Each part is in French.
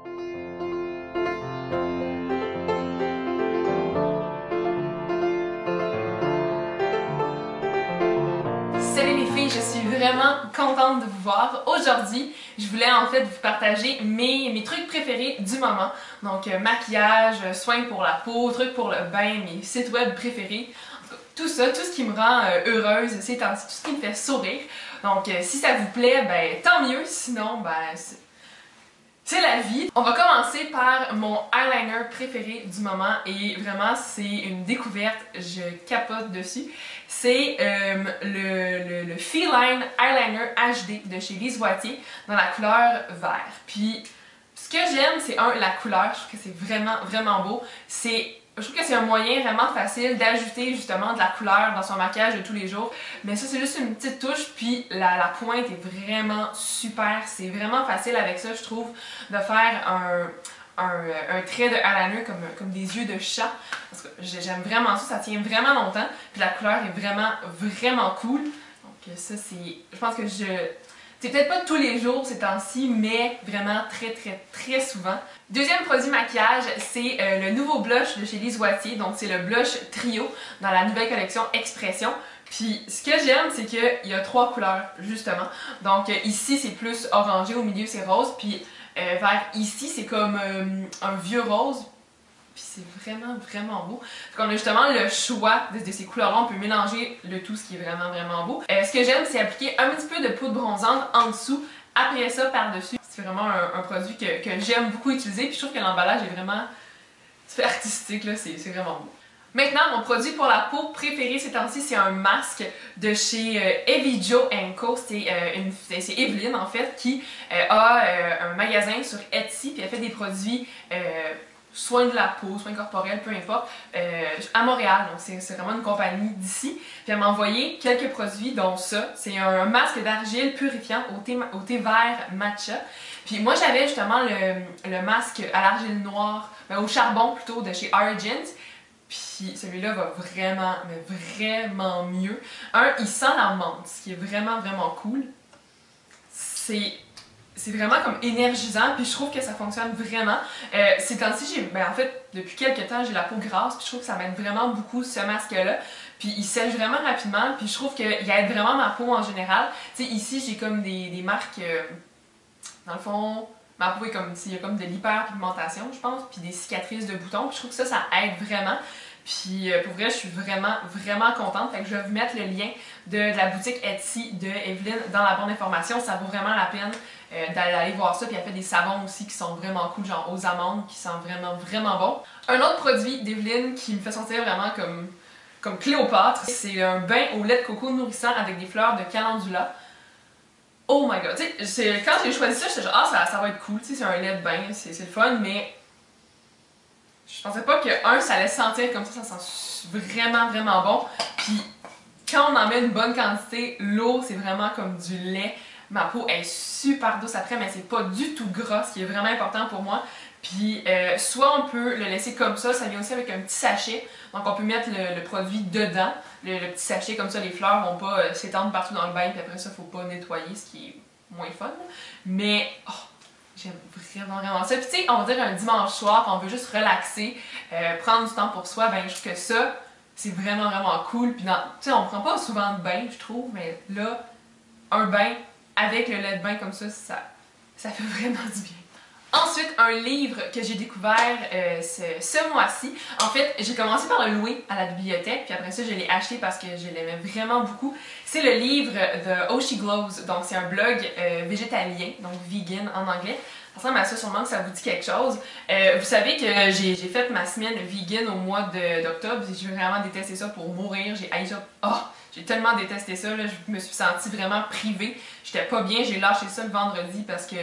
Salut les filles, je suis vraiment contente de vous voir. Aujourd'hui, je voulais en fait vous partager mes trucs préférés du moment. Donc maquillage, soins pour la peau, trucs pour le bain, mes sites web préférés. En tout cas, tout ça, tout ce qui me rend heureuse ces temps-ci, tout ce qui me fait sourire. Donc si ça vous plaît, ben tant mieux, sinon ben c'est la vie. On va commencer par mon eyeliner préféré du moment et vraiment c'est une découverte, je capote dessus. C'est le Feline Eyeliner HD de chez Lise Watier dans la couleur vert. Puis ce que j'aime c'est la couleur, je trouve que c'est vraiment beau. Je trouve que c'est un moyen vraiment facile d'ajouter justement de la couleur dans son maquillage de tous les jours. Mais ça c'est juste une petite touche, puis la pointe est vraiment super. C'est vraiment facile avec ça je trouve de faire un trait de eyeliner comme des yeux de chat. Parce que j'aime vraiment ça, ça tient vraiment longtemps. Puis la couleur est vraiment cool. Donc ça c'est... Je pense que c'est peut-être pas tous les jours ces temps-ci, mais vraiment très souvent. Deuxième produit maquillage, c'est le nouveau blush de chez Lise Watier. Donc c'est le blush trio dans la nouvelle collection Expression. Puis ce que j'aime, c'est qu'il y a 3 couleurs justement. Donc ici c'est plus orangé, au milieu c'est rose, puis vers ici c'est comme un vieux rose. Puis c'est vraiment beau. Donc on a justement le choix de ces couleurs-là, on peut mélanger le tout, ce qui est vraiment beau. Ce que j'aime, c'est appliquer un petit peu de poudre bronzante en dessous, après ça par-dessus. C'est vraiment un produit que j'aime beaucoup utiliser, puis je trouve que l'emballage est vraiment artistique, là, c'est vraiment beau. Maintenant, mon produit pour la peau préféré ces temps-ci, c'est un masque de chez Evie Jo & Co. C'est Evelyne en fait qui a un magasin sur Etsy, puis elle fait des produits soins de la peau, soins corporels, peu importe, à Montréal. Donc c'est vraiment une compagnie d'ici. Puis elle m'a envoyé quelques produits, dont ça. C'est un masque d'argile purifiant au thé vert matcha. Puis moi j'avais justement le masque à l'argile noire, au charbon plutôt, de chez Origins. Puis celui-là va vraiment mieux. Il sent la menthe, ce qui est vraiment cool. C'est vraiment comme énergisant, puis je trouve que ça fonctionne vraiment. Ces temps-ci, en fait, depuis quelques temps, j'ai la peau grasse, puis je trouve que ça m'aide vraiment beaucoup ce masque-là. Puis il sèche vraiment rapidement, puis je trouve qu'il aide vraiment ma peau en général. Tu sais, ici, j'ai comme des marques, dans le fond, ma peau est comme, il y a comme de l'hyperpigmentation, je pense, puis des cicatrices de boutons, puis je trouve que ça aide vraiment. Puis pour vrai, je suis vraiment contente. Fait que je vais vous mettre le lien de la boutique Etsy de Evelyne dans la barre d'informations. Ça vaut vraiment la peine d'aller voir ça. Puis elle fait des savons aussi qui sont vraiment cool, genre aux amandes, qui sentent vraiment bon. Un autre produit d'Evelyne qui me fait sentir vraiment comme Cléopâtre, c'est un bain au lait de coco nourrissant avec des fleurs de calendula. Oh my god! Tu sais, quand j'ai choisi ça, j'étais genre, ça va être cool, tu sais, c'est un lait de bain, c'est le fun, mais je pensais pas que, ça allait sentir comme ça sent vraiment bon. Puis quand on en met une bonne quantité, l'eau c'est vraiment comme du lait. Ma peau est super douce après, mais c'est pas du tout gras, ce qui est vraiment important pour moi. Puis soit on peut le laisser comme ça vient aussi avec un petit sachet. Donc on peut mettre le produit dedans, le petit sachet, comme ça les fleurs vont pas s'étendre partout dans le bain, puis après ça faut pas nettoyer, ce qui est moins fun. Mais j'aime vraiment ça. Puis tu sais, on va dire un dimanche soir, on veut juste relaxer, prendre du temps pour soi, ben je trouve que ça, c'est vraiment cool. Puis tu sais, on prend pas souvent de bain, je trouve, mais là, un bain avec le lait de bain comme ça fait vraiment du bien. Ensuite, un livre que j'ai découvert ce mois-ci. En fait, j'ai commencé par le louer à la bibliothèque, puis après ça, je l'ai acheté parce que je l'aimais vraiment beaucoup. C'est le livre de Oh She Glows, donc c'est un blog végétalien, donc vegan en anglais. Ça ressemble à ça, sûrement que ça vous dit quelque chose. Vous savez que j'ai fait ma semaine vegan au mois d'octobre, j'ai vraiment détesté ça pour mourir, j'ai haï ça. J'ai tellement détesté ça, là, je me suis sentie vraiment privée. J'étais pas bien, j'ai lâché ça le vendredi parce que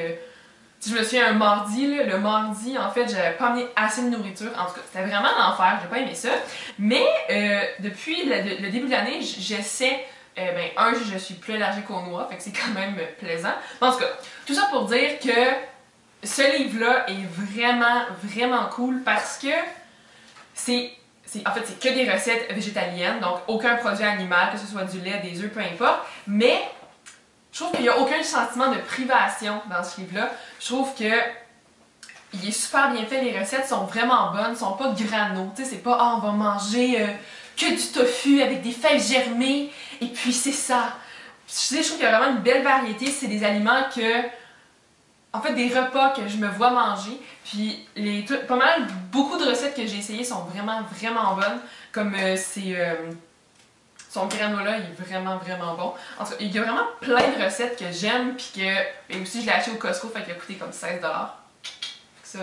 je me souviens un mardi, là, le mardi, en fait, j'avais pas amené assez de nourriture. En tout cas, c'était vraiment l'enfer, j'ai pas aimé ça. Mais depuis le début de l'année, j'essaie, je suis plus allergique aux noix, fait que c'est quand même plaisant. En tout cas, tout ça pour dire que ce livre-là est vraiment cool parce que en fait, c'est que des recettes végétaliennes, donc aucun produit animal, que ce soit du lait, des œufs, peu importe. Mais je trouve qu'il n'y a aucun sentiment de privation dans ce livre-là. Je trouve que il est super bien fait, les recettes sont vraiment bonnes, sont pas grano, tu sais, c'est pas « Ah, on va manger que du tofu avec des fèves germées, et puis c'est ça ». Je trouve qu'il y a vraiment une belle variété, c'est des aliments que... En fait, des repas que je me vois manger, puis pas mal, beaucoup de recettes que j'ai essayées sont vraiment, vraiment bonnes, comme son granola, il est vraiment, vraiment bon. En tout cas, il y a vraiment plein de recettes que j'aime, puis que... Et aussi, je l'ai acheté au Costco, fait qu'il a coûté comme 16$. Ça,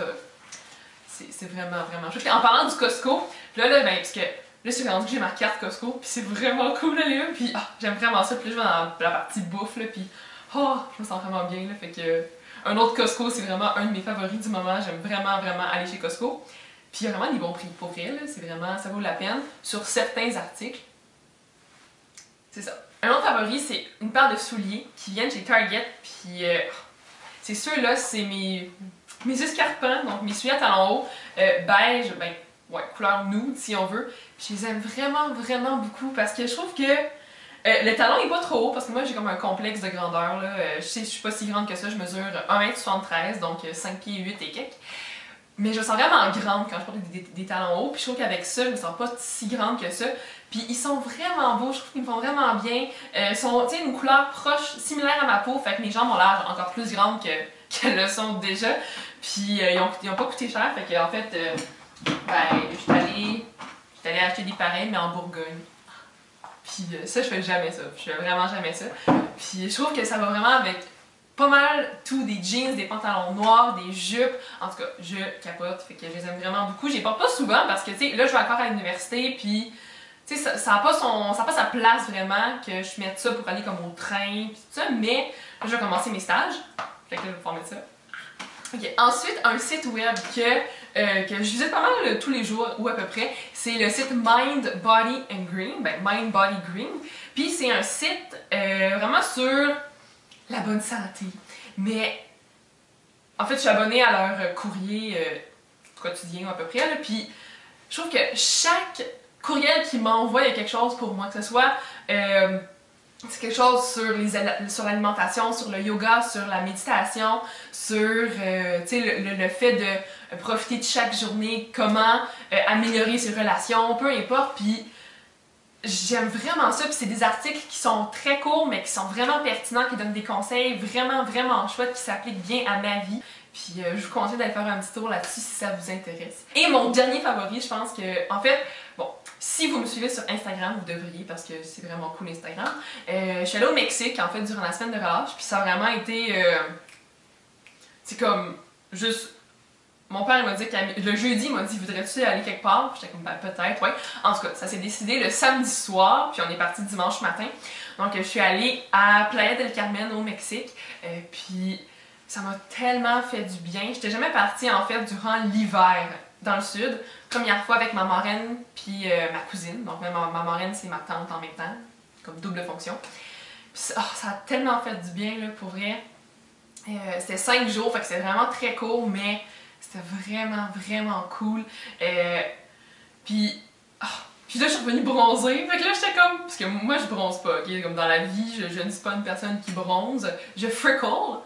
c'est vraiment, vraiment chouette. En parlant du Costco, ben, parce que là, c'est rendu que j'ai ma carte Costco, puis c'est vraiment cool, là, puis j'aime vraiment ça. Puis là, je vais dans la partie bouffe, là, puis je me sens vraiment bien, là, fait que... Un autre Costco, c'est vraiment un de mes favoris du moment. J'aime vraiment, vraiment aller chez Costco. Puis il y a vraiment des bons prix pour vrai, c'est vraiment, ça vaut la peine sur certains articles. C'est ça. Un autre favori, c'est une paire de souliers qui viennent chez Target. Puis c'est ceux-là, c'est mes escarpins, donc mes souliers à talons hauts, beige, ben ouais, couleur nude si on veut. Puis je les aime vraiment, vraiment beaucoup parce que je trouve que le talon est pas trop haut parce que moi j'ai comme un complexe de grandeur. Là. Je sais, je suis pas si grande que ça, je mesure 1m73, donc 5 pieds 8 et quelques. Mais je me sens vraiment grande quand je porte des talons hauts, puis je trouve qu'avec ça, je me sens pas si grande que ça. Puis ils sont vraiment beaux, je trouve qu'ils me font vraiment bien. Ils sont une couleur proche, similaire à ma peau, fait que mes jambes ont l'air encore plus grandes qu'elles le sont déjà. Puis ils ont pas coûté cher, fait que en fait, ben, je suis allée acheter des pareils, mais en Bourgogne. Puis ça, je fais jamais ça. Je fais vraiment jamais ça. Puis je trouve que ça va vraiment avec pas mal tout, des jeans, des pantalons noirs, des jupes. En tout cas, je capote. Fait que je les aime vraiment beaucoup. Je les porte pas souvent parce que, tu sais, là, je vais encore à l'université. Puis, tu sais, ça a pas sa place vraiment que je mette ça pour aller comme au train. Puis tout ça. Mais là, je vais commencer mes stages. Fait que là, je vais pouvoir mettre ça. Okay. Ensuite, un site web que je visite pas mal tous les jours, ou à peu près, c'est le site Mind, Body and Green, ben Mind, Body, Green. Puis c'est un site vraiment sur la bonne santé. Mais en fait, je suis abonnée à leur courrier quotidien à peu près, là, puis je trouve que chaque courriel qu'ils m'envoient, il y a quelque chose pour moi, que ce soit... c'est quelque chose sur l'alimentation, sur le yoga, sur la méditation, sur le fait de profiter de chaque journée, comment améliorer ses relations, peu importe. Puis j'aime vraiment ça. Puis c'est des articles qui sont très courts, mais qui sont vraiment pertinents, qui donnent des conseils vraiment, vraiment chouettes, qui s'appliquent bien à ma vie. Puis je vous conseille d'aller faire un petit tour là-dessus si ça vous intéresse. Et mon dernier favori, je pense que, en fait, bon, si vous me suivez sur Instagram, vous devriez parce que c'est vraiment cool Instagram. Je suis allée au Mexique, en fait, durant la semaine de relâche, puis ça a vraiment été... c'est comme, juste... Mon père m'a dit, le jeudi, il m'a dit « Voudrais-tu aller quelque part? » J'étais comme « Ben, peut-être, ouais. » En tout cas, ça s'est décidé le samedi soir, puis on est parti dimanche matin. Donc, je suis allée à Playa del Carmen, au Mexique, puis... Ça m'a tellement fait du bien. J'étais jamais partie en fait durant l'hiver dans le sud. Première fois avec ma marraine puis ma cousine. Donc ma marraine c'est ma tante en même temps, comme double fonction. Puis, ça a tellement fait du bien là, pour vrai. C'était 5 jours, fait que c'était vraiment très court, mais c'était vraiment, vraiment cool. Puis là, je suis revenue bronzer. Fait que là, j'étais comme... Parce que moi, je bronze pas, ok? Comme dans la vie, je ne suis pas une personne qui bronze. Je freckle.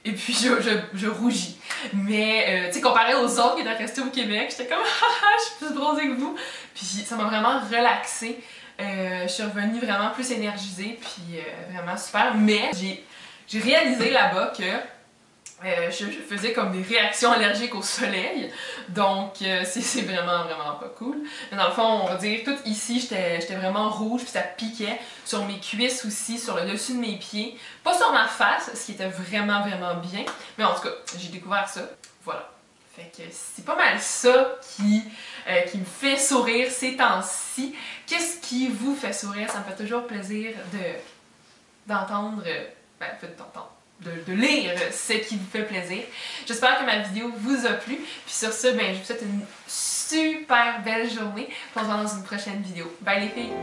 Et puis je rougis. Mais, tu sais, comparé aux autres qui étaient restés au Québec, j'étais comme, haha, je suis plus bronzée que vous. Puis ça m'a vraiment relaxée. Je suis revenue vraiment plus énergisée, puis vraiment super. Mais j'ai réalisé là-bas que je faisais comme des réactions allergiques au soleil. Donc, c'est vraiment, vraiment pas cool. Mais dans le fond, on va dire, tout ici, j'étais vraiment rouge, puis ça piquait. Sur mes cuisses aussi, sur le dessus de mes pieds. Pas sur ma face, ce qui était vraiment, vraiment bien. Mais en tout cas, j'ai découvert ça. Voilà. Fait que c'est pas mal ça qui me fait sourire ces temps-ci. Qu'est-ce qui vous fait sourire? Ça me fait toujours plaisir d'entendre... de lire ce qui vous fait plaisir. J'espère que ma vidéo vous a plu. Puis sur ce, ben, je vous souhaite une super belle journée. On se voit dans une prochaine vidéo. Bye les filles!